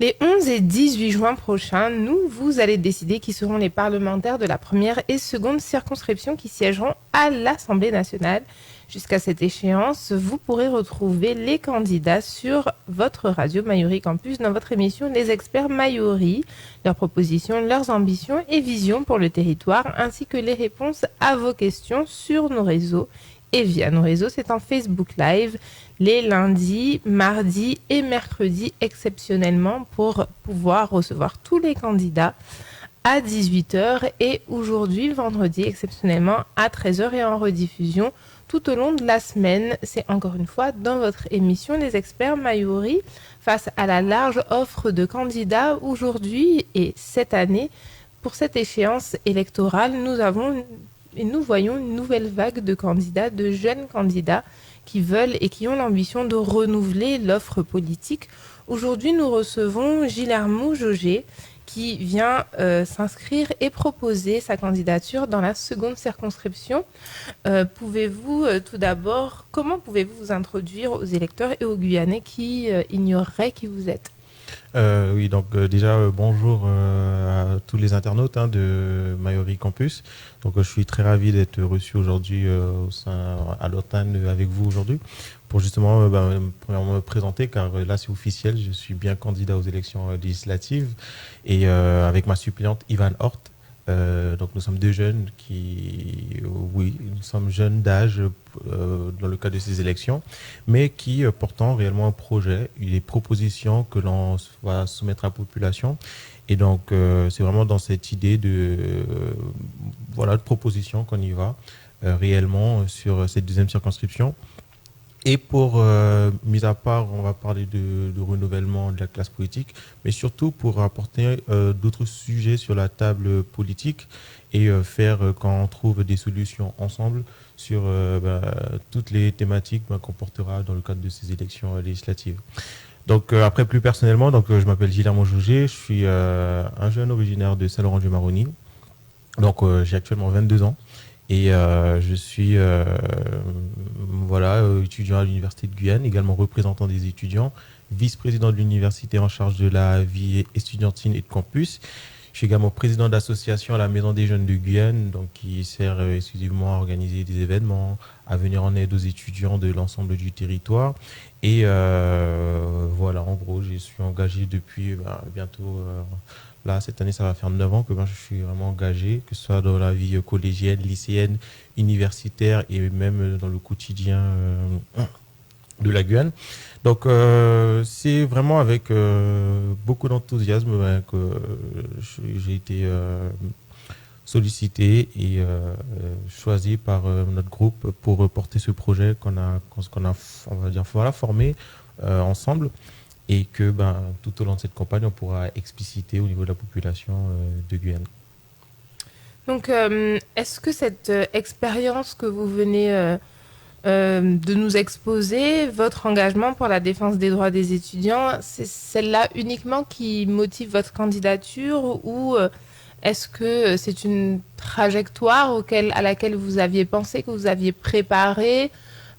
Les 11 et 18 juin prochains, vous allez décider qui seront les parlementaires de la première et seconde circonscription qui siégeront à l'Assemblée nationale. Jusqu'à cette échéance, vous pourrez retrouver les candidats sur votre radio Mayuri Campus dans votre émission Les Experts Mayuri, leurs propositions, leurs ambitions et visions pour le territoire, ainsi que les réponses à vos questions sur nos réseaux. Et via nos réseaux, c'est en Facebook Live les lundis, mardis et mercredis exceptionnellement pour pouvoir recevoir tous les candidats à 18h et aujourd'hui, vendredi, exceptionnellement à 13h et en rediffusion tout au long de la semaine. C'est encore une fois dans votre émission Les Experts Mayuri face à la large offre de candidats aujourd'hui et cette année. Pour cette échéance électorale, nous voyons une nouvelle vague de candidats, de jeunes candidats qui veulent et qui ont l'ambition de renouveler l'offre politique. Aujourd'hui, nous recevons Guillermo Jauger qui vient s'inscrire et proposer sa candidature dans la seconde circonscription. Comment pouvez-vous vous introduire aux électeurs et aux Guyanais qui ignoreraient qui vous êtes? Oui, donc déjà bonjour à tous les internautes de Mayuri Campus. Donc je suis très ravi d'être reçu aujourd'hui à l'OTAN avec vous aujourd'hui pour justement premièrement me présenter car là c'est officiel, je suis bien candidat aux élections législatives et avec ma suppléante Ivan Hort. Donc nous sommes deux jeunes nous sommes jeunes d'âge dans le cadre de ces élections, mais qui portant réellement un projet, des propositions que l'on va soumettre à la population. Et donc c'est vraiment dans cette idée de proposition qu'on y va réellement sur cette deuxième circonscription. Et pour, mis à part, on va parler de renouvellement de la classe politique, mais surtout pour apporter d'autres sujets sur la table politique et faire qu'on trouve des solutions ensemble sur toutes les thématiques qu'on portera dans le cadre de ces élections législatives. Donc après, plus personnellement, je m'appelle Guillermo Jauger, je suis un jeune originaire de Saint-Laurent-du-Maroni. Donc j'ai actuellement 22 ans. Et je suis étudiant à l'Université de Guyane, également représentant des étudiants, vice-président de l'université en charge de la vie estudiantine et de campus. Je suis également président d'association à la Maison des Jeunes de Guyane, donc qui sert exclusivement à organiser des événements, à venir en aide aux étudiants de l'ensemble du territoire. Et en gros, je suis engagé depuis bientôt... Là, cette année, ça va faire 9 ans que je suis vraiment engagé, que ce soit dans la vie collégienne, lycéenne, universitaire et même dans le quotidien de la Guyane. Donc, c'est vraiment avec beaucoup d'enthousiasme que j'ai été sollicité et choisi par notre groupe pour porter ce projet qu'on a on va dire, formé ensemble. Et que tout au long de cette campagne, on pourra expliciter au niveau de la population de Guyane. Donc, est-ce que cette expérience que vous venez de nous exposer, votre engagement pour la défense des droits des étudiants, c'est celle-là uniquement qui motive votre candidature ou est-ce que c'est une trajectoire à laquelle vous aviez pensé, que vous aviez préparé,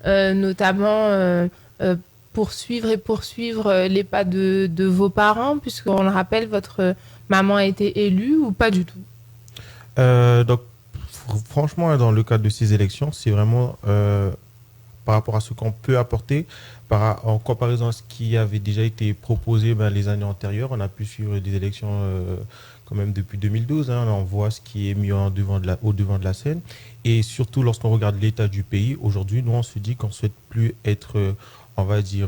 notamment poursuivre les pas de vos parents, puisqu'on le rappelle, votre maman a été élue ou pas du tout? Donc, franchement, dans le cadre de ces élections, c'est vraiment par rapport à ce qu'on peut apporter, en comparaison à ce qui avait déjà été proposé les années antérieures. On a pu suivre des élections quand même depuis 2012. On voit ce qui est mis au devant de la scène. Et surtout, lorsqu'on regarde l'état du pays, aujourd'hui, nous, on se dit qu'on ne souhaite plus être... on va dire,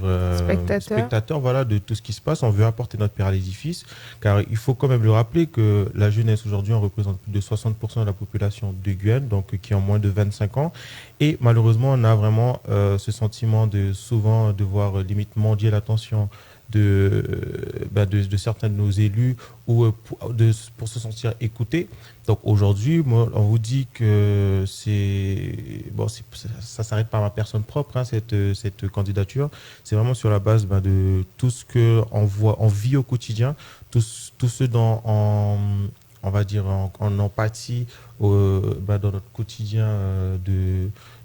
spectateur de tout ce qui se passe. On veut apporter notre pierre à l'édifice, car il faut quand même le rappeler que la jeunesse aujourd'hui, on représente plus de 60% de la population de Guyane, donc qui ont moins de 25 ans. Et malheureusement, on a vraiment ce sentiment de souvent devoir limite mendier l'attention de certains de nos élus ou pour se sentir écoutés. Donc aujourd'hui, moi, on vous dit que ça s'arrête par ma personne propre, cette candidature. C'est vraiment sur la base de tout ce que on vit au quotidien, tout ce dont on va dire en empathie dans notre quotidien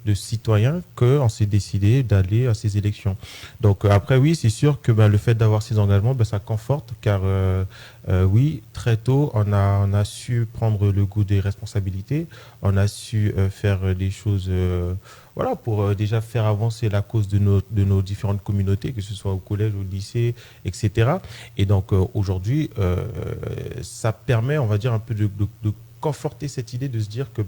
de citoyens qu'on s'est décidé d'aller à ces élections. Donc après, oui, c'est sûr que le fait d'avoir ces engagements, ça conforte, car oui, très tôt, on a su prendre le goût des responsabilités, on a su faire des choses voilà, pour déjà faire avancer la cause de nos différentes communautés, que ce soit au collège, au lycée, etc. Et donc aujourd'hui, ça permet, on va dire, un peu de conforter cette idée de se dire que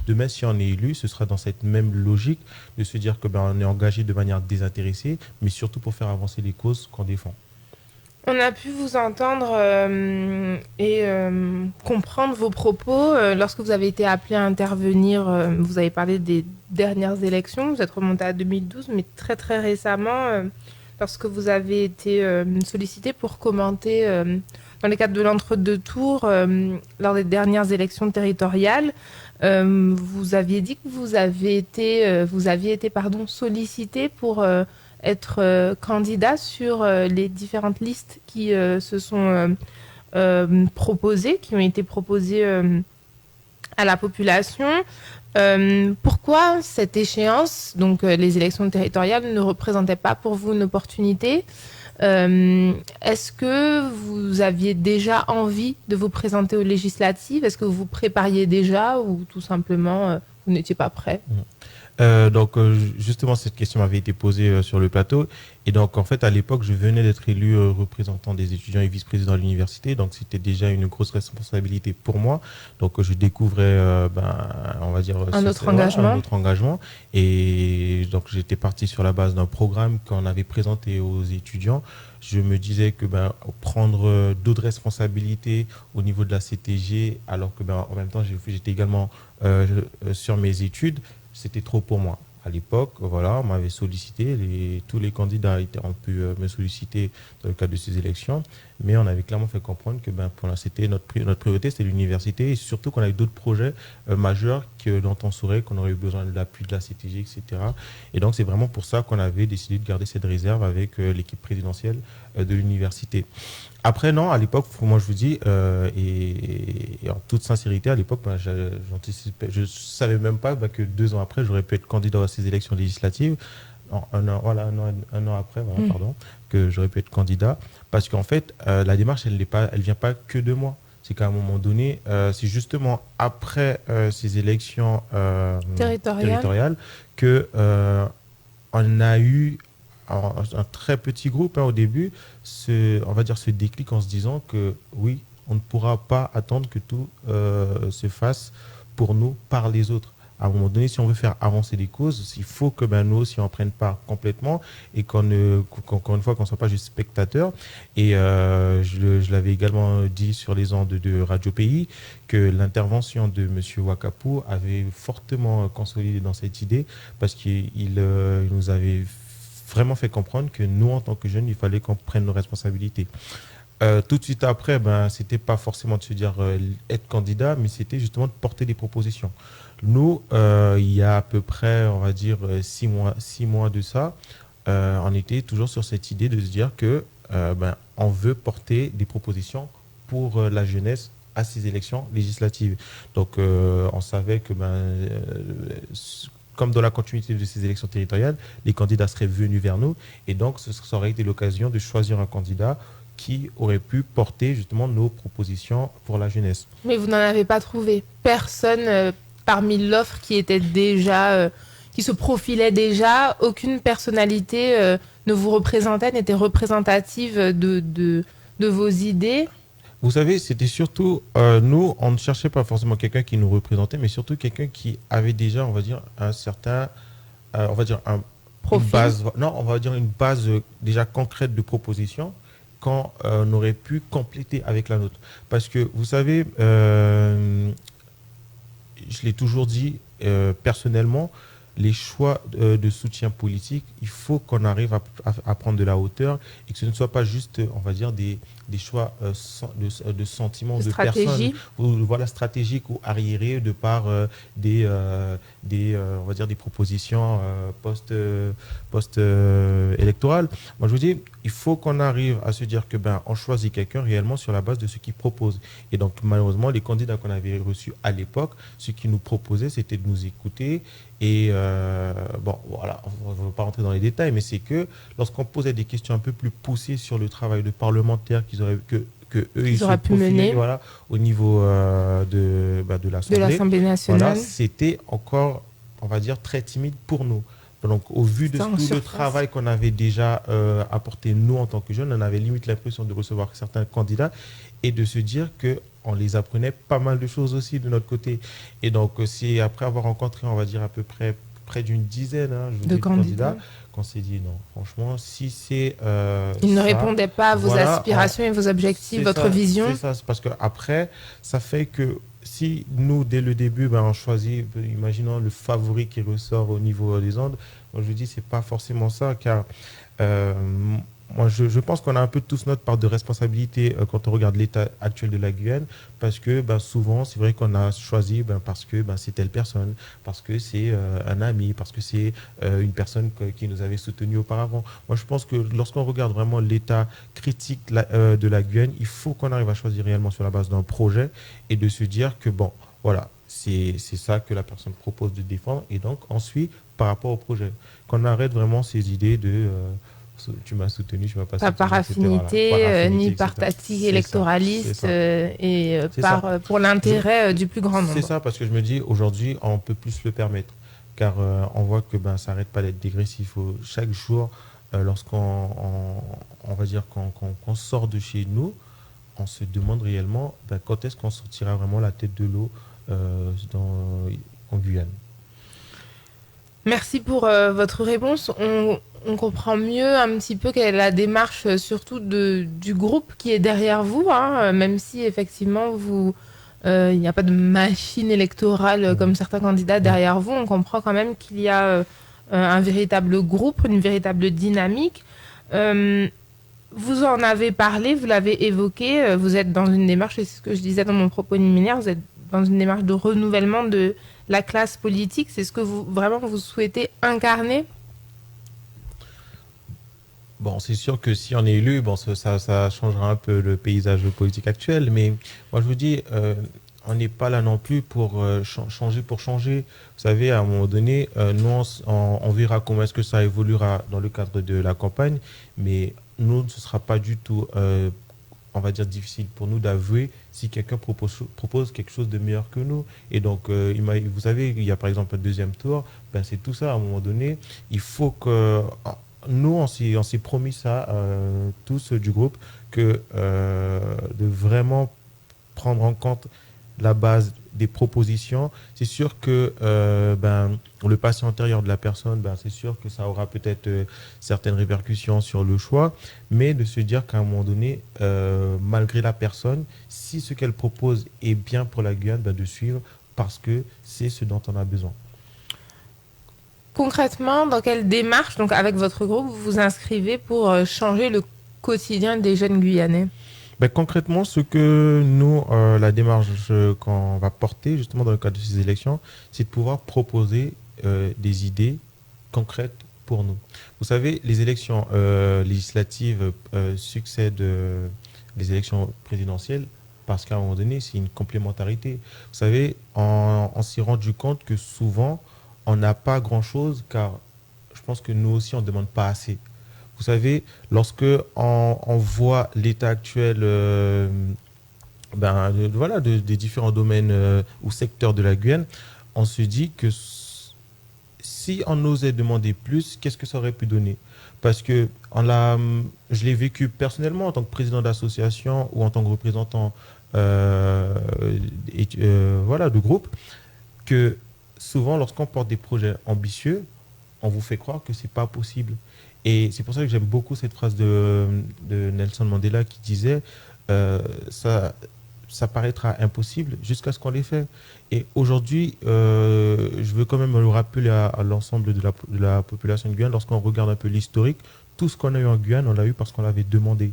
demain, si on est élu, ce sera dans cette même logique de se dire que on est engagé de manière désintéressée, mais surtout pour faire avancer les causes qu'on défend. On a pu vous entendre et comprendre vos propos lorsque vous avez été appelé à intervenir. Vous avez parlé des dernières élections, vous êtes remonté à 2012, mais très très récemment, lorsque vous avez été sollicité pour commenter dans le cadre de l'entre-deux tours lors des dernières élections territoriales. Vous aviez dit que vous aviez été sollicité pour être candidat sur les différentes listes qui se sont proposées, qui ont été proposées à la population. Pourquoi cette échéance, donc les élections territoriales, ne représentaient pas pour vous une opportunité ? Est-ce que vous aviez déjà envie de vous présenter aux législatives ? Est-ce que vous vous prépariez déjà ou tout simplement vous n'étiez pas prêt ? Donc justement, cette question m'avait été posée sur le plateau. Et donc, en fait, à l'époque, je venais d'être élu représentant des étudiants et vice-président de l'université. Donc, c'était déjà une grosse responsabilité pour moi. Donc, je découvrais, on va dire, un autre engagement. Et donc, j'étais parti sur la base d'un programme qu'on avait présenté aux étudiants. Je me disais que prendre d'autres responsabilités au niveau de la CTG, alors que en même temps, j'étais également sur mes études, c'était trop pour moi. À l'époque, voilà, on m'avait sollicité, tous les candidats ont pu me solliciter dans le cadre de ces élections, mais on avait clairement fait comprendre que pour c'était notre priorité, c'était l'université, et surtout qu'on avait d'autres projets majeurs dont on saurait qu'on aurait eu besoin de l'appui de la CTG, etc. Et donc, c'est vraiment pour ça qu'on avait décidé de garder cette réserve avec l'équipe présidentielle de l'université. Après, non, à l'époque, moi je vous dis, et en toute sincérité, à l'époque, j'anticipais, je ne savais même pas que 2 ans après, j'aurais pu être candidat à ces élections législatives. Non, un an après, pardon, que j'aurais pu être candidat. Parce qu'en fait, la démarche, elle vient pas que de moi. C'est qu'à un moment donné, c'est justement après ces élections territoriales que on a eu un très petit groupe au début, on va dire ce déclic en se disant que oui, on ne pourra pas attendre que tout se fasse pour nous par les autres. À un moment donné, si on veut faire avancer les causes, il faut que nous aussi en prenne part complètement et qu'encore une fois, qu'on ne soit pas juste spectateur. Et je l'avais également dit sur les ondes de Radio Pays, que l'intervention de M. Wakapou avait fortement consolidé dans cette idée, parce qu'il nous avait vraiment fait comprendre que nous, en tant que jeunes, il fallait qu'on prenne nos responsabilités. Tout de suite après, c'était pas forcément de se dire être candidat, mais c'était justement de porter des propositions. Nous, il y a à peu près, on va dire, 6 mois de ça, on était toujours sur cette idée de se dire que on veut porter des propositions pour la jeunesse à ces élections législatives. Donc, on savait que comme dans la continuité de ces élections territoriales, les candidats seraient venus vers nous, et donc ça aurait été l'occasion de choisir un candidat qui aurait pu porter justement nos propositions pour la jeunesse. Mais vous n'en avez pas trouvé personne parmi l'offre qui était déjà, qui se profilait déjà, aucune personnalité ne vous représentait, n'était représentative de vos idées? Vous savez, c'était surtout, nous, on ne cherchait pas forcément quelqu'un qui nous représentait, mais surtout quelqu'un qui avait déjà, on va dire, un certain, on va dire, une base, non, on va dire une base déjà concrète de propositions qu'on aurait pu compléter avec la nôtre. Parce que, vous savez, je l'ai toujours dit personnellement, les choix de soutien politique, il faut qu'on arrive à prendre de la hauteur et que ce ne soit pas juste, on va dire, des choix de sentiments de personnes, ou voilà, stratégiques ou arriérés de par on va dire, des propositions post-électorales. Moi, je vous dis, il faut qu'on arrive à se dire que on choisit quelqu'un réellement sur la base de ce qu'il propose. Et donc, malheureusement, les candidats qu'on avait reçus à l'époque, ce qu'ils nous proposaient, c'était de nous écouter et bon, voilà, on ne va pas rentrer dans les détails, mais c'est que lorsqu'on posait des questions un peu plus poussées sur le travail de parlementaire que eux, ils Qu'ils se auraient pu profilaient, mener voilà, au niveau de de l'Assemblée, l'Assemblée voilà, nationale. c'était encore, on va dire, très timide pour nous. Donc, au vu de Ça en tout le surface. travail qu'on avait déjà apporté, nous, en tant que jeunes, on avait limite l'impression de recevoir certains candidats et de se dire que on les apprenait pas mal de choses aussi de notre côté. Et donc, c'est après avoir rencontré, on va dire, à peu près d'une dizaine, hein, je vous De dis, de candidats. candidats, qu'on s'est dit non, franchement, si c'est Ils ne ça, répondaient pas à vos voilà, aspirations et vos objectifs, votre c'est vision. ça, c'est parce que après, ça fait que si nous, dès le début, ben, on choisit, imaginons le favori qui ressort au niveau des ondes, moi je vous dis, c'est pas forcément ça, car euh, moi je pense qu'on a un peu tous notre part de responsabilité quand on regarde l'état actuel de la Guyane, parce que ben, souvent, c'est vrai qu'on a choisi ben, parce que ben, c'est telle personne, parce que c'est un ami, parce que c'est une personne qui nous avait soutenus auparavant. Moi je pense que lorsqu'on regarde vraiment l'état critique de la Guyane, il faut qu'on arrive à choisir réellement sur la base d'un projet et de se dire que bon, voilà, c'est ça que la personne propose de défendre. Et donc, ensuite, par rapport au projet, qu'on arrête vraiment ces idées de tu m'as soutenu, tu m'as pas Pas soutenu, par etc. Voilà. Par affinité, ni affinité, par etc. tactique C'est ça, c'est électoraliste, ça, c'est ça. pour Je- l'intérêt du plus grand c'est nombre. ça parce que je me dis aujourd'hui, on peut plus se le permettre. Car on voit que ben, ça n'arrête pas d'être dégressif. Chaque jour, on va dire qu'on sort de chez nous, on se demande réellement ben, quand est-ce qu'on sortira vraiment la tête de l'eau en Guyane. Merci pour votre réponse. On comprend mieux un petit peu quelle est la démarche, surtout du groupe qui est derrière vous, hein, même si effectivement il n'y a pas de machine électorale Mm. comme certains candidats Mm. derrière vous. On comprend quand même qu'il y a un véritable groupe, une véritable dynamique. Euh, Vous en avez parlé, vous l'avez évoqué, vous êtes dans une démarche, et c'est ce que je disais dans mon propos liminaire, vous êtes dans une démarche de renouvellement de la classe politique, c'est ce que vous vraiment vous souhaitez incarner. Bon, c'est sûr que si on est élu, bon, ça changera un peu le paysage politique actuel, mais moi je vous dis, on n'est pas là non plus pour changer pour changer. Vous savez, à un moment donné, nous, on verra comment est-ce que ça évoluera dans le cadre de la campagne, mais nous, ce ne sera pas du tout, on va dire, difficile pour nous d'avouer si quelqu'un propose quelque chose de meilleur que nous. Et donc, vous savez, il y a par exemple un deuxième tour, ben, c'est tout ça, à un moment donné, il faut que nous, on s'est promis ça, tous du groupe, que de vraiment prendre en compte la base des propositions. C'est sûr que ben, le passé antérieur de la personne, ben, c'est sûr que ça aura peut-être certaines répercussions sur le choix, mais de se dire qu'à un moment donné, malgré la personne, si ce qu'elle propose est bien pour la Guyane, ben, de suivre parce que c'est ce dont on a besoin. Concrètement, dans quelle démarche, donc avec votre groupe, vous vous inscrivez pour changer le quotidien des jeunes Guyanais? Ben, concrètement, ce que nous, la démarche qu'on va porter justement dans le cadre de ces élections, c'est de pouvoir proposer des idées concrètes pour nous. Vous savez, les élections législatives succèdent les élections présidentielles parce qu'à un moment donné, c'est une complémentarité. Vous savez, on s'est rendu compte que souvent, on n'a pas grand-chose car je pense que nous aussi, on ne demande pas assez. Vous savez, lorsque on voit l'état actuel ben, voilà, des différents domaines ou secteurs de la Guyane, on se dit que si on osait demander plus, qu'est-ce que ça aurait pu donner? Parce que je l'ai vécu personnellement en tant que président d'association ou en tant que représentant voilà, de groupe, que souvent, lorsqu'on porte des projets ambitieux, on vous fait croire que c'est pas possible. Et c'est pour ça que j'aime beaucoup cette phrase de Nelson Mandela qui disait ça, ça paraîtra impossible jusqu'à ce qu'on l'ait fait. Et aujourd'hui, je veux quand même le rappeler à l'ensemble de la population de Guyane, lorsqu'on regarde un peu l'historique, tout ce qu'on a eu en Guyane, on l'a eu parce qu'on l'avait demandé.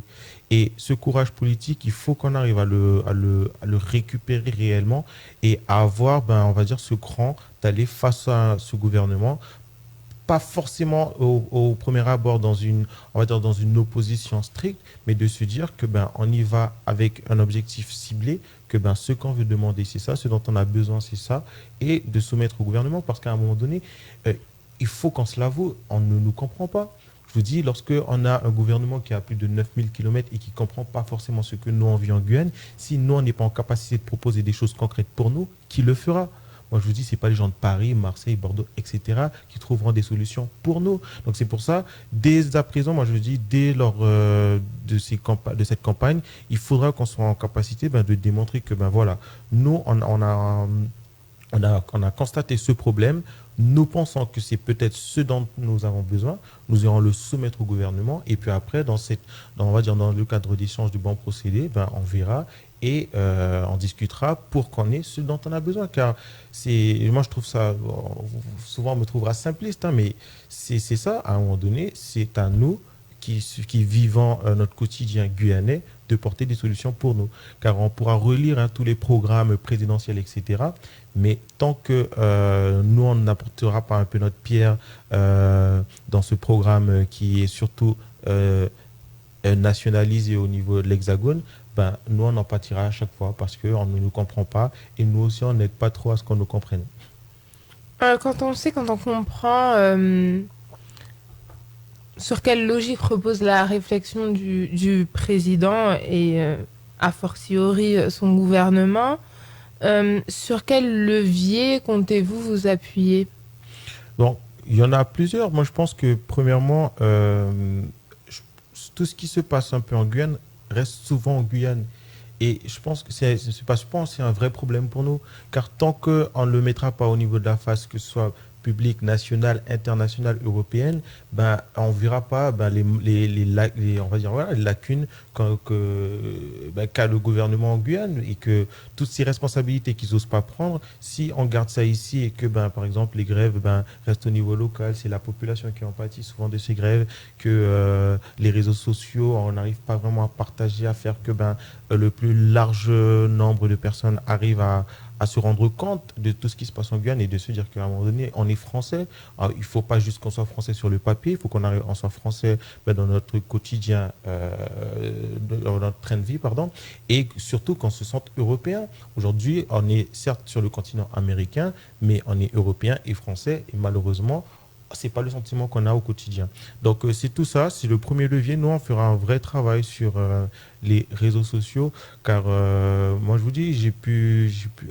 Et ce courage politique, il faut qu'on arrive à le récupérer réellement et à avoir, ben, on va dire, ce cran d'aller face à ce gouvernement pas forcément au premier abord on va dire dans une opposition stricte, mais de se dire que on y va avec un objectif ciblé, que ce qu'on veut demander c'est ça, ce dont on a besoin c'est ça, et de soumettre au gouvernement, parce qu'à un moment donné, il faut qu'on se l'avoue, on ne nous comprend pas. Je vous dis, lorsqu'on a un gouvernement qui a plus de 9000 km et qui ne comprend pas forcément ce que nous on vit en Guyane, si nous on n'est pas en capacité de proposer des choses concrètes pour nous, qui le fera? Moi, je vous dis, ce n'est pas les gens de Paris, Marseille, Bordeaux, etc., qui trouveront des solutions pour nous. Donc, c'est pour ça, dès à présent, moi, je vous dis, dès lors de cette campagne, il faudra qu'on soit en capacité de démontrer que, voilà, nous, on a constaté ce problème. Nous pensons que c'est peut-être ce dont nous avons besoin. Nous irons le soumettre au gouvernement. Et puis après, on va dire dans le cadre d'échange de bons procédés, on verra et on discutera pour qu'on ait ce dont on a besoin. Car moi, je trouve ça, souvent on me trouvera simpliste, mais c'est ça, à un moment donné, c'est à nous qui vivons notre quotidien guyanais de porter des solutions pour nous. Car on pourra relire tous les programmes présidentiels, etc. Mais tant que nous, on n'apportera pas un peu notre pierre dans ce programme qui est surtout nationalisé au niveau de l'Hexagone, nous, on en pâtira à chaque fois parce qu'on ne nous comprend pas et nous aussi, on n'aide pas trop à ce qu'on nous comprenne. Quand on comprend sur quelle logique repose la réflexion du président et a fortiori son gouvernement, sur quel levier comptez-vous vous appuyer? Donc, il y en a plusieurs. Moi, je pense que premièrement, tout ce qui se passe un peu en Guyane reste souvent en Guyane. Et je pense que c'est un vrai problème pour nous, car tant qu'on ne le mettra pas au niveau de la face, que ce soit publique, nationale, internationale, européenne, on ne verra pas on va dire, voilà, les lacunes qu'a le gouvernement en Guyane et que toutes ces responsabilités qu'ils n'osent pas prendre, si on garde ça ici et que, par exemple, les grèves restent au niveau local, c'est la population qui en pâtit souvent de ces grèves, que les réseaux sociaux, on n'arrive pas vraiment à partager, à faire que le plus large nombre de personnes arrivent à se rendre compte de tout ce qui se passe en Guyane et de se dire qu'à un moment donné, on est français. Alors, il ne faut pas juste qu'on soit français sur le papier, il faut qu'on soit français dans notre quotidien, dans notre train de vie, et surtout qu'on se sente européen. Aujourd'hui, on est certes sur le continent américain, mais on est européen et français, et malheureusement, c'est pas le sentiment qu'on a au quotidien. Donc c'est tout ça, c'est le premier levier. Nous, on fera un vrai travail sur les réseaux sociaux, car moi je vous dis,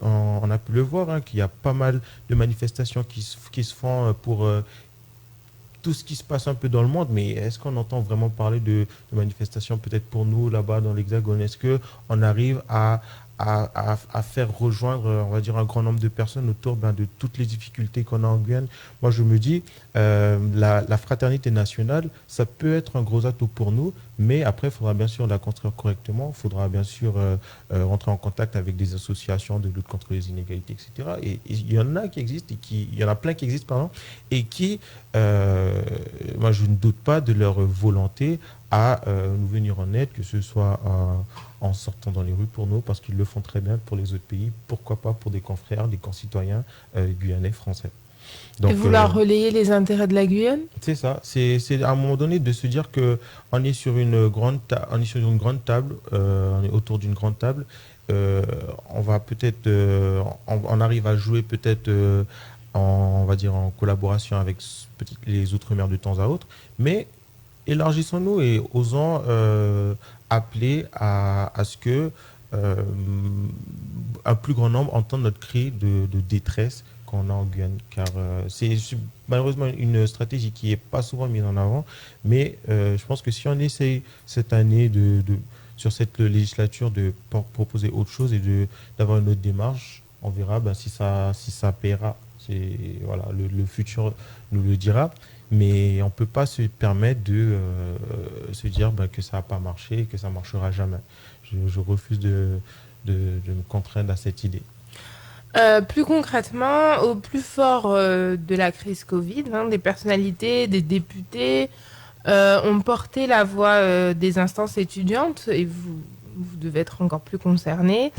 on a pu le voir, qu'il y a pas mal de manifestations qui se font pour tout ce qui se passe un peu dans le monde, mais est-ce qu'on entend vraiment parler de manifestations peut-être pour nous là-bas dans l'Hexagone? Est-ce qu'on arrive à faire rejoindre, on va dire, un grand nombre de personnes autour de toutes les difficultés qu'on a en Guyane? Moi, je me dis, la fraternité nationale, ça peut être un gros atout pour nous, mais après, il faudra bien sûr la construire correctement. Il faudra bien sûr rentrer en contact avec des associations de lutte contre les inégalités, etc. Et il y en a qui existent, il y en a plein qui existent, pardon, et qui, moi, je ne doute pas de leur volonté à nous venir en aide, que ce soit en sortant dans les rues pour nous, parce qu'ils le font très bien pour les autres pays, pourquoi pas pour des confrères, des concitoyens guyanais, français. Donc, et vouloir relayer les intérêts de la Guyane? C'est ça, c'est à un moment donné de se dire qu'on est sur une grande table, on est autour d'une grande table, on va peut-être, on arrive à jouer peut-être on va dire en collaboration avec les Outre-mer de temps à autre, mais élargissons-nous et osons appeler à ce que un plus grand nombre entende notre cri de détresse qu'on a en Guyane, car c'est malheureusement une stratégie qui n'est pas souvent mise en avant, mais je pense que si on essaye cette année sur cette législature de proposer autre chose et d'avoir une autre démarche, on verra si ça paiera. Voilà, le futur nous le dira, mais on ne peut pas se permettre de se dire que ça n'a pas marché et que ça ne marchera jamais. Je refuse de me contraindre à cette idée. Plus concrètement, au plus fort de la crise Covid, des personnalités, des députés ont porté la voix des instances étudiantes, et vous devez être encore plus concernés,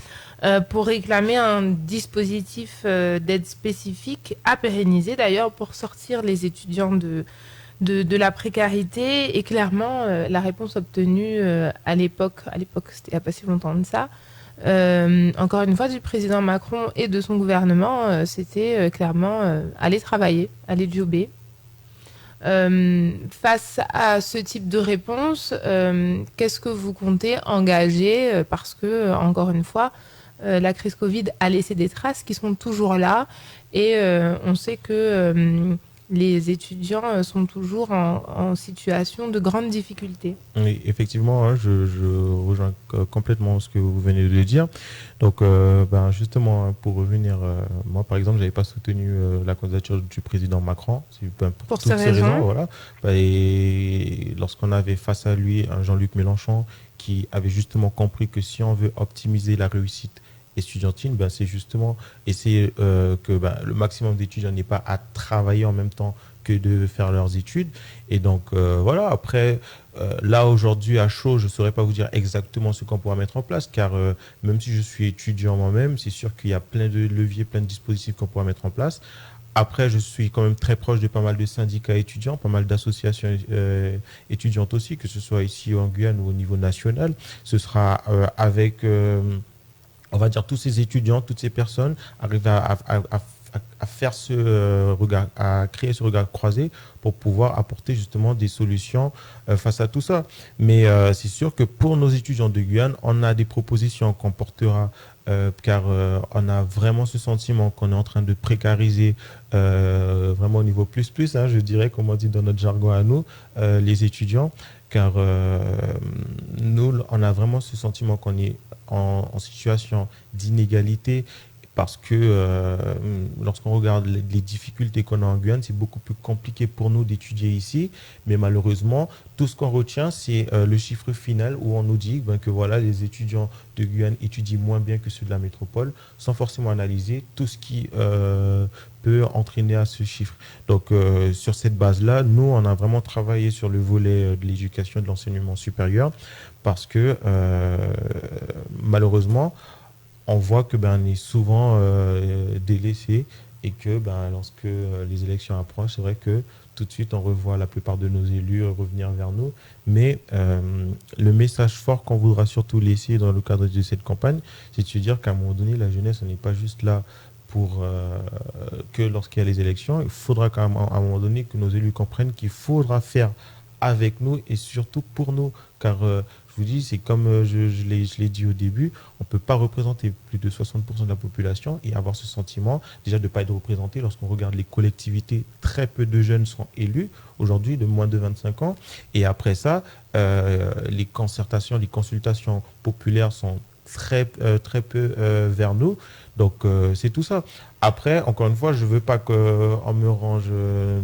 pour réclamer un dispositif d'aide spécifique à pérenniser d'ailleurs pour sortir les étudiants de la précarité. Et clairement, la réponse obtenue à l'époque, c'était il n'y a pas si longtemps de ça, encore une fois, du président Macron et de son gouvernement, c'était clairement aller travailler, aller jobber. Face à ce type de réponse, qu'est-ce que vous comptez engager parce que, encore une fois, la crise Covid a laissé des traces qui sont toujours là et on sait que les étudiants sont toujours en situation de grande difficulté. Oui, effectivement, hein, je rejoins complètement ce que vous venez de dire. Donc, justement, hein, pour revenir, moi, par exemple, j'avais pas soutenu la candidature du président Macron, pour toutes ces raisons, voilà. Et lorsqu'on avait face à lui un Jean-Luc Mélenchon qui avait justement compris que si on veut optimiser la réussite estudiantine, c'est justement essayer que le maximum d'étudiants n'aient pas à travailler en même temps que de faire leurs études. Et donc, voilà, après, là, aujourd'hui, à chaud, je ne saurais pas vous dire exactement ce qu'on pourra mettre en place, car même si je suis étudiant moi-même, c'est sûr qu'il y a plein de leviers, plein de dispositifs qu'on pourra mettre en place. Après, je suis quand même très proche de pas mal de syndicats étudiants, pas mal d'associations étudiantes aussi, que ce soit ici en Guyane ou au niveau national. Ce sera avec... on va dire tous ces étudiants, toutes ces personnes arrivent à faire ce regard, à créer ce regard croisé pour pouvoir apporter justement des solutions face à tout ça. Mais c'est sûr que pour nos étudiants de Guyane, on a des propositions qu'on portera car on a vraiment ce sentiment qu'on est en train de précariser vraiment au niveau plus, hein, je dirais, comme on dit dans notre jargon à nous, les étudiants, car nous, on a vraiment ce sentiment qu'on est en situation d'inégalité parce que lorsqu'on regarde les difficultés qu'on a en Guyane, c'est beaucoup plus compliqué pour nous d'étudier ici. Mais malheureusement, tout ce qu'on retient, c'est le chiffre final où on nous dit que voilà, les étudiants de Guyane étudient moins bien que ceux de la métropole, sans forcément analyser tout ce qui peut entraîner à ce chiffre. Donc, sur cette base-là, nous, on a vraiment travaillé sur le volet de l'éducation et de l'enseignement supérieur parce que malheureusement, on voit que on est souvent délaissé et que lorsque les élections approchent, c'est vrai que tout de suite on revoit la plupart de nos élus revenir vers nous. Mais le message fort qu'on voudra surtout laisser dans le cadre de cette campagne, c'est de se dire qu'à un moment donné, la jeunesse, on n'est pas juste là pour que lorsqu'il y a les élections. Il faudra qu'à un moment donné que nos élus comprennent qu'il faudra faire avec nous et surtout pour nous, car je vous dis, c'est comme je l'ai dit au début, on ne peut pas représenter plus de 60% de la population et avoir ce sentiment déjà de ne pas être représenté. Lorsqu'on regarde les collectivités, très peu de jeunes sont élus aujourd'hui de moins de 25 ans. Et après ça, les concertations, les consultations populaires sont très peu vers nous. Donc, c'est tout ça. Après, encore une fois, je ne veux pas qu'on me range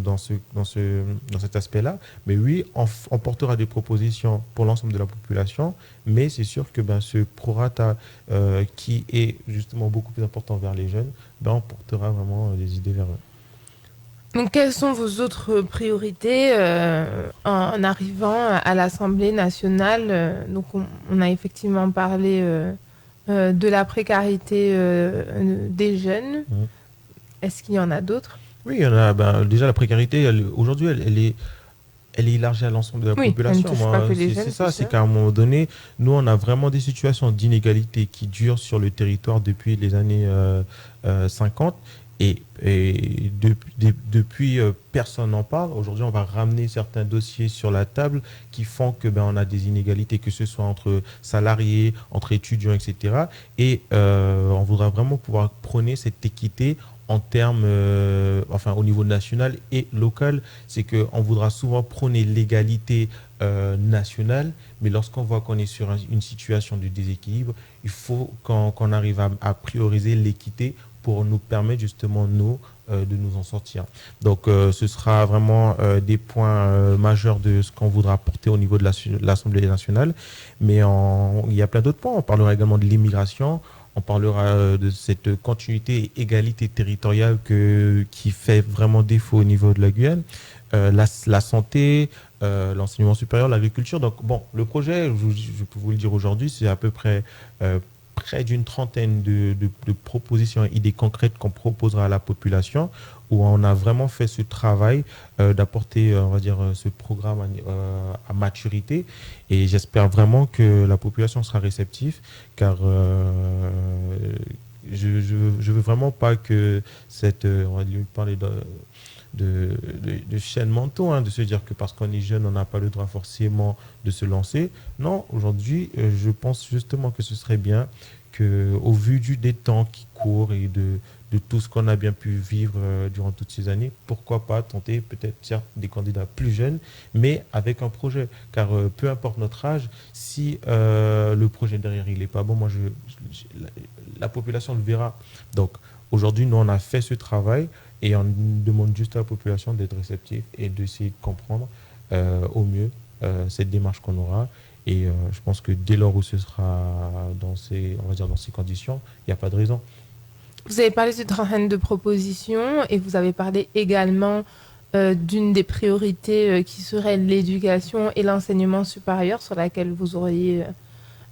dans cet aspect-là. Mais oui, on portera des propositions pour l'ensemble de la population. Mais c'est sûr que ce prorata qui est justement beaucoup plus important vers les jeunes, on portera vraiment des idées vers eux. Donc, quelles sont vos autres priorités en arrivant à l'Assemblée nationale? Donc, on a effectivement parlé de la précarité des jeunes. Est-ce qu'il y en a d'autres? Oui, il y en a. Déjà, la précarité, aujourd'hui, elle est élargie à l'ensemble de la population. C'est ça, c'est qu'à un moment donné, nous, on a vraiment des situations d'inégalité qui durent sur le territoire depuis les années 50. Et depuis, personne n'en parle. Aujourd'hui, on va ramener certains dossiers sur la table qui font que on a des inégalités, que ce soit entre salariés, entre étudiants, etc. Et on voudra vraiment pouvoir prôner cette équité en termes, au niveau national et local. C'est qu'on voudra souvent prôner l'égalité nationale, mais lorsqu'on voit qu'on est sur une situation de déséquilibre, il faut qu'on arrive à prioriser l'équité pour nous permettre justement, nous, de nous en sortir. Donc, ce sera vraiment des points majeurs de ce qu'on voudra apporter au niveau de l'Assemblée nationale. Mais il y a plein d'autres points. On parlera également de l'immigration. On parlera de cette continuité et égalité territoriale qui fait vraiment défaut au niveau de la Guyane. La santé, l'enseignement supérieur, l'agriculture. Donc, bon, le projet, je peux vous le dire aujourd'hui, c'est à peu près près d'une trentaine de propositions, idées concrètes qu'on proposera à la population, où on a vraiment fait ce travail d'apporter, on va dire, ce programme à maturité. Et j'espère vraiment que la population sera réceptive, car je veux vraiment pas que cette, on va lui parler de chaîne manteau, hein, de se dire que parce qu'on est jeune, on n'a pas le droit forcément de se lancer. Non, aujourd'hui, je pense justement que ce serait bien que, au vu des temps qui courent et de tout ce qu'on a bien pu vivre durant toutes ces années, pourquoi pas tenter peut-être certes des candidats plus jeunes, mais avec un projet. Car peu importe notre âge, si le projet derrière il est pas bon, moi la population le verra. Donc aujourd'hui, nous on a fait ce travail. Et on demande juste à la population d'être réceptive et d'essayer de comprendre au mieux cette démarche qu'on aura. Et je pense que dès lors où ce sera on va dire dans ces conditions, il n'y a pas de raison. Vous avez parlé d'une trentaine de propositions et vous avez parlé également d'une des priorités qui serait l'éducation et l'enseignement supérieur sur laquelle vous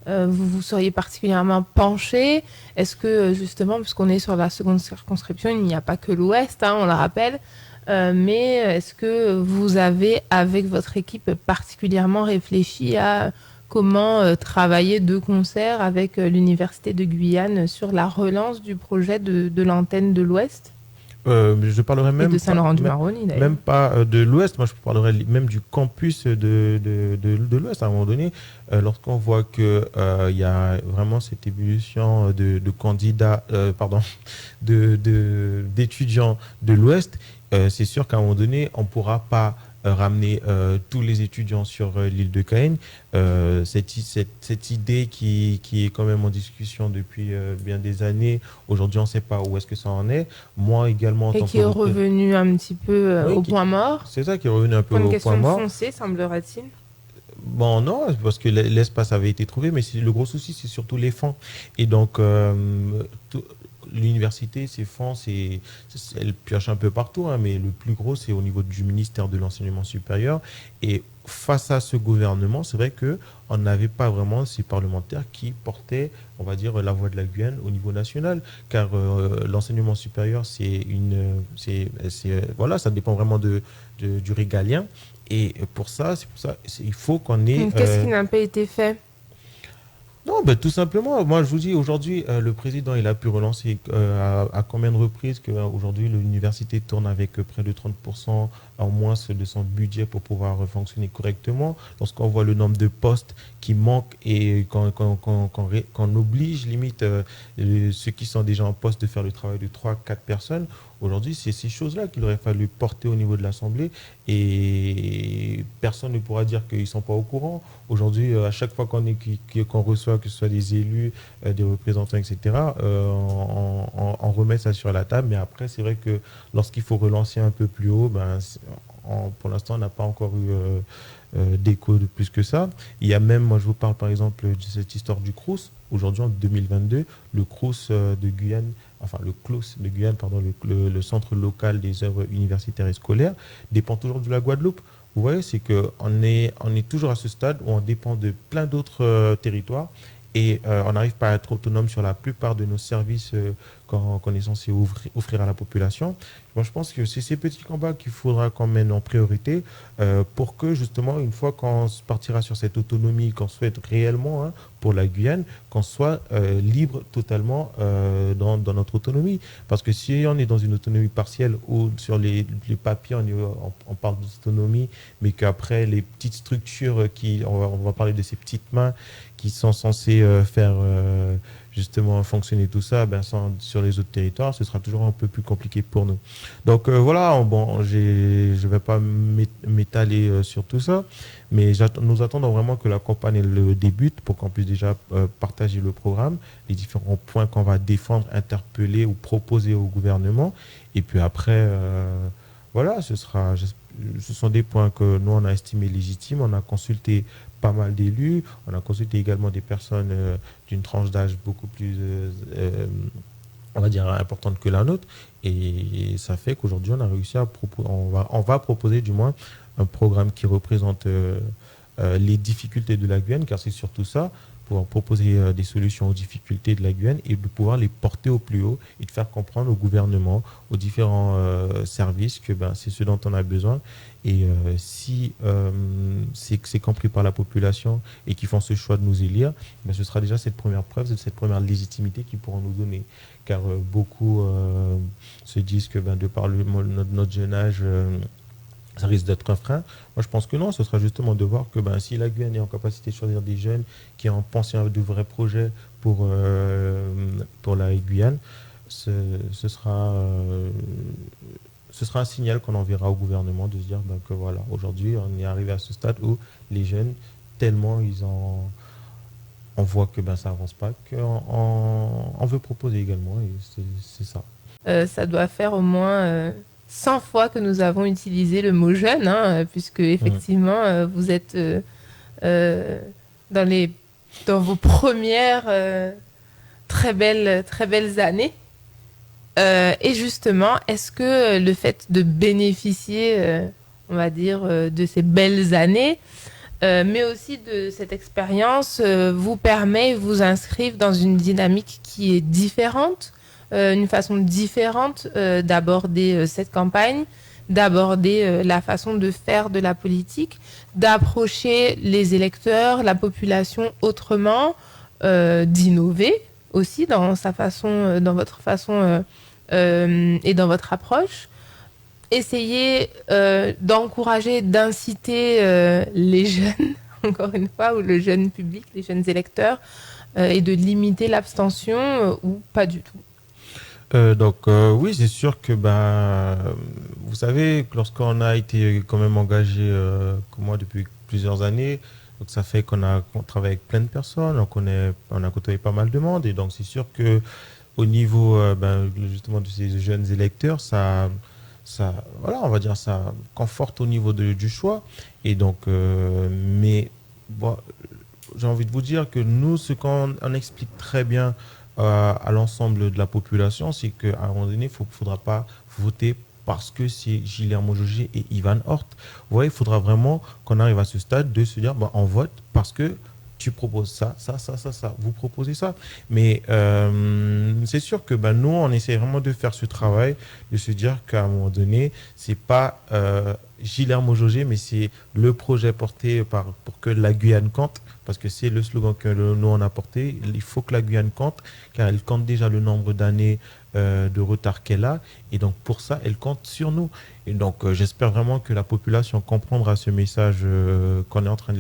vous seriez particulièrement penché. Est-ce que justement, puisqu'on est sur la seconde circonscription, il n'y a pas que l'Ouest, hein, on le rappelle, mais est-ce que vous avez, avec votre équipe, particulièrement réfléchi à comment travailler de concert avec l'Université de Guyane sur la relance du projet de l'antenne de l'Ouest Je parlerai et même de pas, Saint-Laurent-du-Maroni d'ailleurs? même pas de l'Ouest, moi je parlerai même du campus de l'Ouest à un moment donné, lorsqu'on voit que il y a vraiment cette évolution de candidats, pardon, d'étudiants de l'Ouest, c'est sûr qu'à un moment donné, on ne pourra pas ramener tous les étudiants sur l'île de Caen. Cette idée qui est quand même en discussion depuis bien des années, aujourd'hui on ne sait pas où est-ce que ça en est. Moi également en Et tant qui est revenu un petit peu Oui, au point mort. c'est ça qui est revenu un peu Comme au point question mort. foncée, semblerait-il. Bon, non, parce que l'espace avait été trouvé, mais le gros souci, c'est surtout les fonds. Et donc, l'université, ses fonds, elle pioche un peu partout, hein, mais le plus gros, c'est au niveau du ministère de l'Enseignement supérieur. Et face à ce gouvernement, c'est vrai que on n'avait pas vraiment ces parlementaires qui portaient, on va dire, la voix de la Guyane au niveau national, car l'enseignement supérieur, voilà, ça dépend vraiment du régalien. Et pour ça, il faut qu'on ait. Donc, qu'est-ce qui n'a pas été fait? Non, ben, tout simplement, moi je vous dis, aujourd'hui, le président, il a pu relancer à combien de reprises qu'aujourd'hui l'université tourne avec près de 30% en moins de son budget pour pouvoir fonctionner correctement. Lorsqu'on voit le nombre de postes qui manquent et qu'on oblige limite ceux qui sont déjà en poste de faire le travail de 3 4 personnes, aujourd'hui, c'est ces choses-là qu'il aurait fallu porter au niveau de l'Assemblée et personne ne pourra dire qu'ils ne sont pas au courant. Aujourd'hui, à chaque fois qu'on reçoit, que ce soit des élus, des représentants, etc., on remet ça sur la table. Mais après, c'est vrai que lorsqu'il faut relancer un peu plus haut, ben, pour l'instant, on n'a pas encore eu d'écho de plus que ça. Il y a même, moi je vous parle par exemple de cette histoire du Crous. Aujourd'hui, en 2022, le Crous de Guyane, enfin le CLOS de Guyane, pardon, le Centre local des œuvres universitaires et scolaires, dépend toujours de la Guadeloupe. Vous voyez, c'est qu'on est toujours à ce stade où on dépend de plein d'autres territoires et on n'arrive pas à être autonome sur la plupart de nos services qu'on est censé offrir à la population. Moi, je pense que c'est ces petits combats qu'il faudra qu'on mène en priorité pour que, justement, une fois qu'on partira sur cette autonomie qu'on souhaite réellement pour la Guyane, qu'on soit libre totalement dans notre autonomie. Parce que si on est dans une autonomie partielle ou sur les papiers, on parle d'autonomie, mais qu'après, les petites structures on va parler de ces petites mains qui sont censées faire justement fonctionner tout ça, ben, sur les autres territoires, ce sera toujours un peu plus compliqué pour nous. Donc voilà, bon, je ne vais pas m'étaler sur tout ça, mais nous attendons vraiment que la campagne elle débute pour qu'on puisse déjà partager le programme, les différents points qu'on va défendre, interpeller ou proposer au gouvernement. Et puis après, voilà, ce sont des points que nous, on a estimés légitimes. On a consulté pas mal d'élus. On a consulté également des personnes d'une tranche d'âge beaucoup plus, on va dire, importante que la nôtre. Et ça fait qu'aujourd'hui, on a réussi on va proposer du moins un programme qui représente les difficultés de la Guyane, car c'est surtout ça, pour proposer des solutions aux difficultés de la Guyane et de pouvoir les porter au plus haut et de faire comprendre au gouvernement, aux différents services que c'est ce dont on a besoin. Et si c'est compris par la population et qu'ils font ce choix de nous élire, ce sera déjà cette première preuve, cette première légitimité qu'ils pourront nous donner. Car beaucoup se disent que de par notre jeune âge, ça risque d'être un frein. Moi, je pense que non, ce sera justement de voir que si la Guyane est en capacité de choisir des jeunes qui ont pensé à de vrais projets pour la Guyane, ce sera un signal qu'on enverra au gouvernement de se dire que voilà, aujourd'hui, on est arrivé à ce stade où les jeunes, tellement on voit que ça avance pas, qu'on veut proposer également, et c'est ça. Ça doit faire au moins 100 fois que nous avons utilisé le mot jeune, hein, puisque effectivement, vous êtes dans vos premières très belles années. Et justement, est-ce que le fait de bénéficier, on va dire, de ces belles années, mais aussi de cette expérience, vous permet, vous inscrire dans une dynamique qui est différente, une façon différente d'aborder cette campagne, d'aborder la façon de faire de la politique, d'approcher les électeurs, la population autrement, d'innover aussi dans votre façon et dans votre approche. Essayer d'encourager, d'inciter les jeunes, encore une fois, ou le jeune public, les jeunes électeurs, et de limiter l'abstention ou pas du tout. Oui, c'est sûr que vous savez, lorsqu'on a été quand même engagé comme moi depuis plusieurs années, donc ça fait qu'on travaille avec plein de personnes, on a côtoyé pas mal de monde, et donc c'est sûr que au niveau justement de ces jeunes électeurs, ça voilà, on va dire ça conforte au niveau du choix. Et donc mais bon, j'ai envie de vous dire que nous, ce qu'on explique très bien à l'ensemble de la population, c'est qu'à un moment donné, il ne faudra pas voter parce que c'est Guillermo Jauger et Ivan Hort. Vous voyez, il faudra vraiment qu'on arrive à ce stade de se dire on vote parce que tu proposes ça. Vous proposez ça. Mais c'est sûr que nous, on essaie vraiment de faire ce travail, de se dire qu'à un moment donné, c'est pas Guillermo Jauger, mais c'est le projet porté pour que la Guyane compte, parce que c'est le slogan que nous on a porté. Il faut que la Guyane compte, car elle compte déjà le nombre d'années de retard qu'elle a, et donc pour ça, elle compte sur nous. Et donc j'espère vraiment que la population comprendra ce message qu'on est en train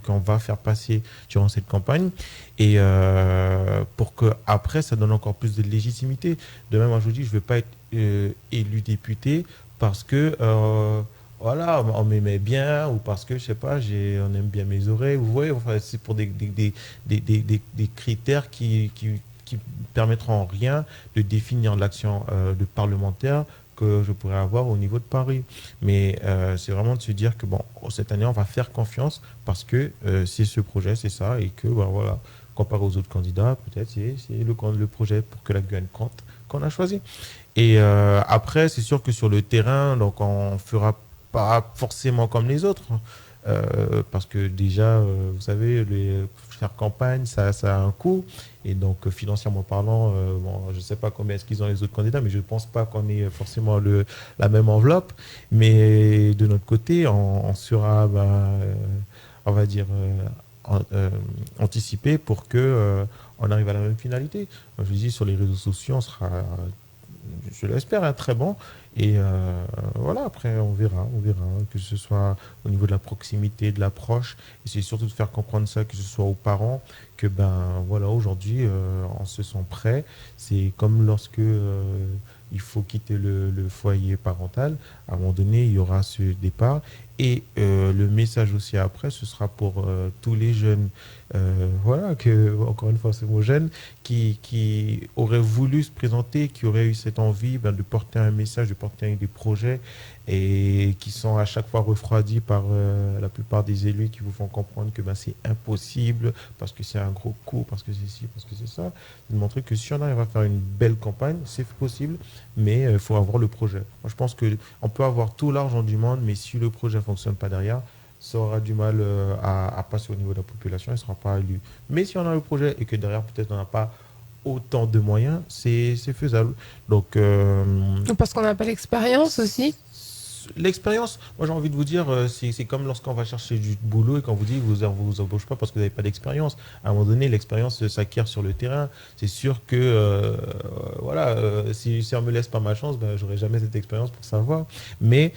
qu'on va faire passer durant cette campagne, et pour que après ça donne encore plus de légitimité. De même, je vous dis, je ne veux pas être élu député parce que voilà, on m'aimait bien, ou parce que, je sais pas, on aime bien mes oreilles. Vous voyez, enfin, c'est pour des critères qui permettront en rien de définir l'action de parlementaire que je pourrais avoir au niveau de Paris. Mais c'est vraiment de se dire que, cette année, on va faire confiance parce que c'est ce projet, c'est ça, et que, voilà, comparé aux autres candidats, peut-être c'est le projet pour que la Guyane compte qu'on a choisi. Et après, c'est sûr que sur le terrain, donc on fera pas forcément comme les autres, parce que déjà, vous savez, faire campagne, ça a un coût, et donc financièrement parlant, je ne sais pas combien est-ce qu'ils ont les autres candidats, mais je ne pense pas qu'on ait forcément la même enveloppe, mais de notre côté, on sera, on va dire, anticipé pour que on arrive à la même finalité. Moi, je dis, sur les réseaux sociaux, on sera, je l'espère, très bon. Et voilà, après, on verra, que ce soit au niveau de la proximité, de l'approche. Et c'est surtout de faire comprendre ça, que ce soit aux parents, que voilà, aujourd'hui, on se sent prêt. C'est comme lorsque il faut quitter le foyer parental. À un moment donné, il y aura ce départ. Et le message aussi après, ce sera pour tous les jeunes, voilà, encore une fois, c'est mon jeune, qui auraient voulu se présenter, qui auraient eu cette envie de porter un message, de porter des projets, et qui sont à chaque fois refroidis par la plupart des élus qui vous font comprendre que c'est impossible parce que c'est un gros coût, parce que c'est ci, parce que c'est ça. De montrer que si on arrive à faire une belle campagne, c'est possible, mais il faut avoir le projet. Moi, je pense qu'on peut avoir tout l'argent du monde, mais si le projet ne fonctionne pas derrière, ça aura du mal à passer au niveau de la population, il ne sera pas élu. Mais si on a le projet et que derrière, peut-être, on n'a pas autant de moyens, c'est faisable. Donc, Parce qu'on n'a pas l'expérience aussi. l'expérience, moi j'ai envie de vous dire, c'est comme lorsqu'on va chercher du boulot et qu'on vous dit que vous ne vous embauchez pas parce que vous n'avez pas d'expérience. À un moment donné, l'expérience s'acquiert sur le terrain. C'est sûr que voilà, si on ne me laisse pas ma chance, ben, j'aurai jamais cette expérience pour savoir. Mais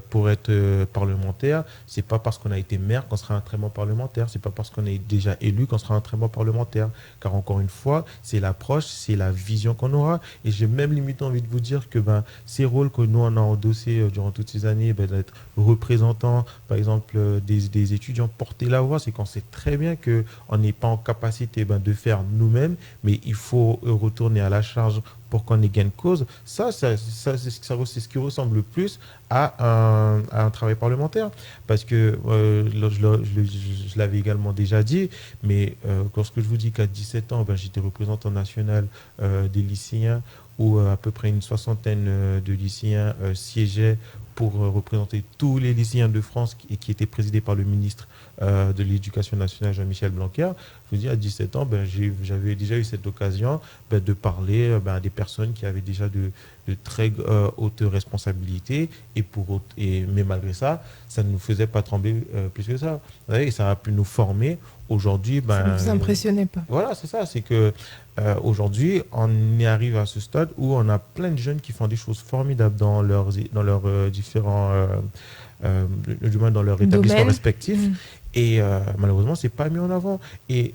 pour être parlementaire, c'est pas parce qu'on a été maire qu'on sera un très bon parlementaire. C'est pas parce qu'on est déjà élu qu'on sera un très bon parlementaire. Car encore une fois, c'est l'approche, c'est la vision qu'on aura. Et j'ai même limite envie de vous dire que ces rôles que nous on a endossés durant toutes ces années, d'être représentant, par exemple, des étudiants, porter la voix, c'est qu'on sait très bien qu'on n'est pas en capacité de faire nous-mêmes, mais il faut retourner à la charge pour qu'on ait gain de cause. C'est ce qui ressemble le plus à un travail parlementaire. Parce que je l'avais également déjà dit, mais lorsque je vous dis qu'à 17 ans, j'étais représentant national des lycéens, où à peu près une soixantaine de lycéens siégeaient pour représenter tous les lycéens de France qui étaient présidés par le ministre de l'Éducation nationale, Jean-Michel Blanquer. Je vous dis, à 17 ans, j'avais déjà eu cette occasion de parler à des personnes qui avaient déjà de très hautes responsabilités mais malgré ça, ça ne nous faisait pas trembler plus que ça. Et ça a pu nous former. Aujourd'hui, ça ne vous impressionnait pas. Voilà, c'est ça. C'est que aujourd'hui, on y arrive à ce stade où on a plein de jeunes qui font des choses formidables dans leurs différents, du moins dans leur établissement respectif. Et malheureusement, c'est pas mis en avant. Et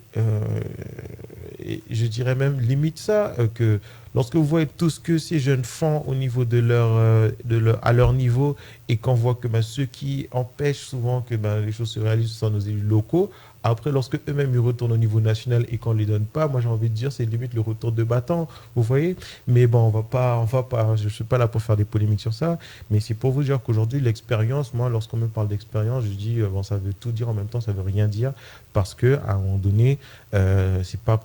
je dirais même limite ça, que lorsque vous voyez tout ce que ces jeunes font au niveau à leur niveau, et qu'on voit que ceux qui empêchent souvent que les choses se réalisent sont nos élus locaux, après, lorsque eux-mêmes ils retournent au niveau national et qu'on ne les donne pas, moi j'ai envie de dire c'est limite le retour de bâton, vous voyez. Mais bon, on va pas, je ne suis pas là pour faire des polémiques sur ça, mais c'est pour vous dire qu'aujourd'hui l'expérience, moi lorsqu'on me parle d'expérience, je dis ça veut tout dire en même temps, ça veut rien dire, parce que à un moment donné, c'est pas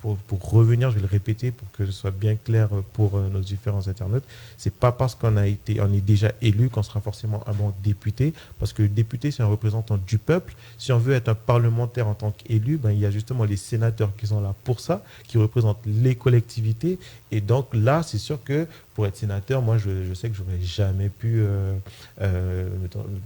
pour revenir, je vais le répéter pour que ce soit bien clair pour nos différents internautes, c'est pas parce on est déjà élu qu'on sera forcément un bon député, parce que le député c'est un représentant du peuple. Si on veut être un parlementaire en tant qu'élu, il y a justement les sénateurs qui sont là pour ça, qui représentent les collectivités, et donc là c'est sûr que pour être sénateur, moi je sais que j'aurais jamais pu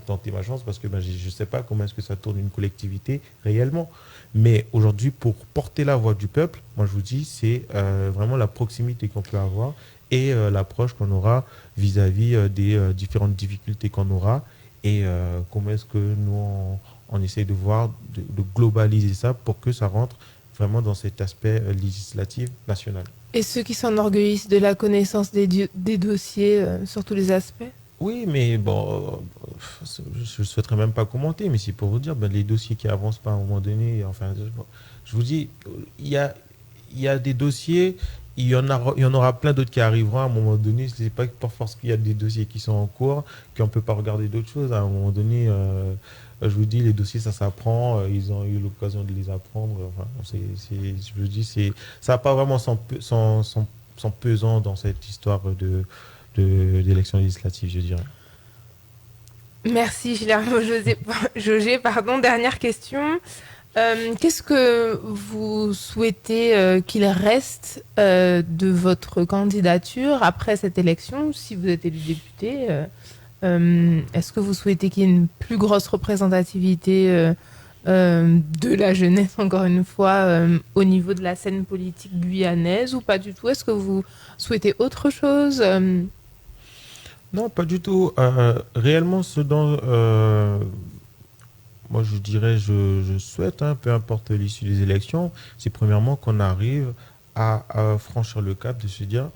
tenter ma chance, parce que je sais pas comment est-ce que ça tourne une collectivité réellement. Mais aujourd'hui, pour porter la voix du peuple, moi je vous dis, c'est vraiment la proximité qu'on peut avoir et l'approche qu'on aura vis-à-vis des différentes difficultés qu'on aura, et comment est-ce que nous, on essaie de voir, de globaliser ça pour que ça rentre vraiment dans cet aspect législatif national. Et ceux qui s'enorgueillissent de la connaissance des dossiers sur tous les aspects? Oui, mais bon, je ne souhaiterais même pas commenter, mais c'est pour vous dire, les dossiers qui avancent pas à un moment donné, enfin, je vous dis, il y a des dossiers, il y en aura plein d'autres qui arriveront à un moment donné. Ce n'est pas parce qu'il y a des dossiers qui sont en cours qu'on ne peut pas regarder d'autres choses. À un moment donné, je vous dis, les dossiers, ça s'apprend, ils ont eu l'occasion de les apprendre. Enfin, je vous dis, ça n'a pas vraiment son pesant dans cette histoire d'élection législative, je dirais. Merci Gilles Jaugé. Dernière question. Qu'est-ce que vous souhaitez qu'il reste de votre candidature après cette élection, si vous êtes élu député? Est-ce que vous souhaitez qu'il y ait une plus grosse représentativité de la jeunesse, encore une fois, au niveau de la scène politique guyanaise, ou pas du tout? Est-ce que vous souhaitez autre chose? Non, pas du tout. Réellement, ce dont moi je dirais, je souhaite, peu importe l'issue des élections, c'est premièrement qu'on arrive à franchir le cap de se dire,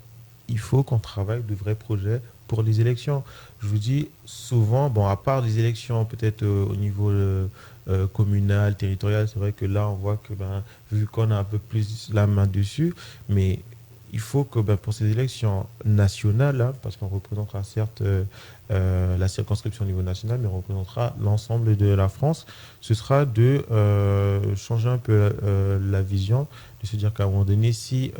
il faut qu'on travaille de vrais projets pour les élections. Je vous dis souvent, à part les élections peut-être au niveau communal, territorial, c'est vrai que là on voit que vu qu'on a un peu plus la main dessus, mais il faut que pour ces élections nationales, hein, parce qu'on représentera certes la circonscription au niveau national, mais on représentera l'ensemble de la France, ce sera de changer un peu la vision, de se dire qu'à un moment donné, si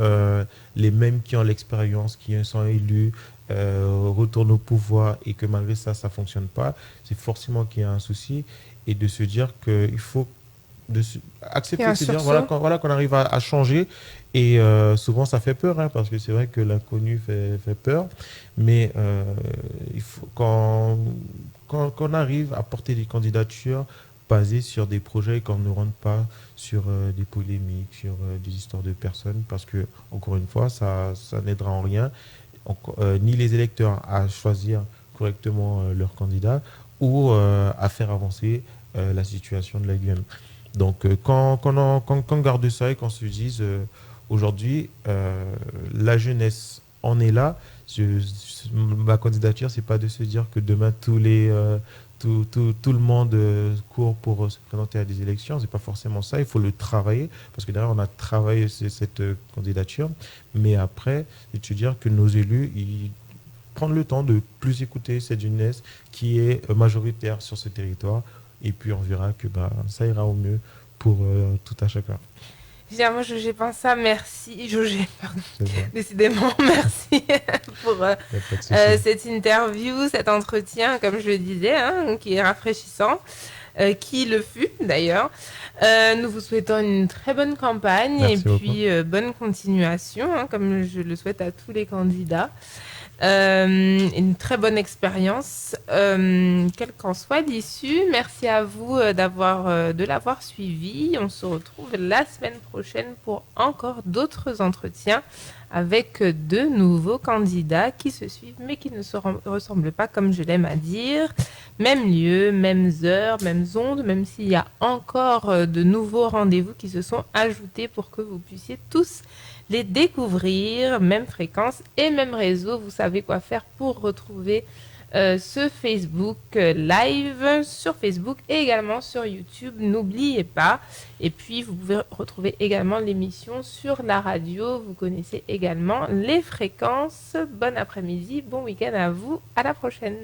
les mêmes qui ont l'expérience, qui sont élus, retournent au pouvoir et que malgré ça, ça ne fonctionne pas, c'est forcément qu'il y a un souci et de se dire qu'il faut accepter de se dire voilà qu'on arrive à changer et souvent ça fait peur hein, parce que c'est vrai que l'inconnu fait peur mais il faut qu'on arrive à porter des candidatures basées sur des projets et qu'on ne rentre pas sur des polémiques, sur des histoires de personnes parce que encore une fois ça n'aidera en rien ni les électeurs à choisir correctement leur candidat ou à faire avancer la situation de la Guyane. Donc, quand on garde ça et qu'on se dise, aujourd'hui, la jeunesse en est là, ma candidature, c'est pas de se dire que demain, tout le monde court pour se présenter à des élections. C'est pas forcément ça. Il faut le travailler parce que derrière, on a travaillé cette candidature. Mais après, c'est de se dire que nos élus, ils prennent le temps de plus écouter cette jeunesse qui est majoritaire sur ce territoire. Et puis on verra que ça ira au mieux pour tout à chacun. Moi, j'ai pensé à merci. Pardon. Décidément, merci pour cette interview, cet entretien, comme je le disais, hein, qui est rafraîchissant, qui le fut d'ailleurs. Nous vous souhaitons une très bonne campagne merci et puis bonne continuation, hein, comme je le souhaite à tous les candidats. Une très bonne expérience, quelle qu'en soit l'issue. Merci à vous de l'avoir suivi. On se retrouve la semaine prochaine pour encore d'autres entretiens avec de nouveaux candidats qui se suivent mais qui ne se ressemblent pas, comme je l'aime à dire. Même lieu, mêmes heures, mêmes ondes, même s'il y a encore de nouveaux rendez-vous qui se sont ajoutés pour que vous puissiez tous les découvrir, même fréquence et même réseau. Vous savez quoi faire pour retrouver ce Facebook live sur Facebook et également sur YouTube. N'oubliez pas. Et puis, vous pouvez retrouver également l'émission sur la radio. Vous connaissez également les fréquences. Bon après-midi, bon week-end à vous. À la prochaine.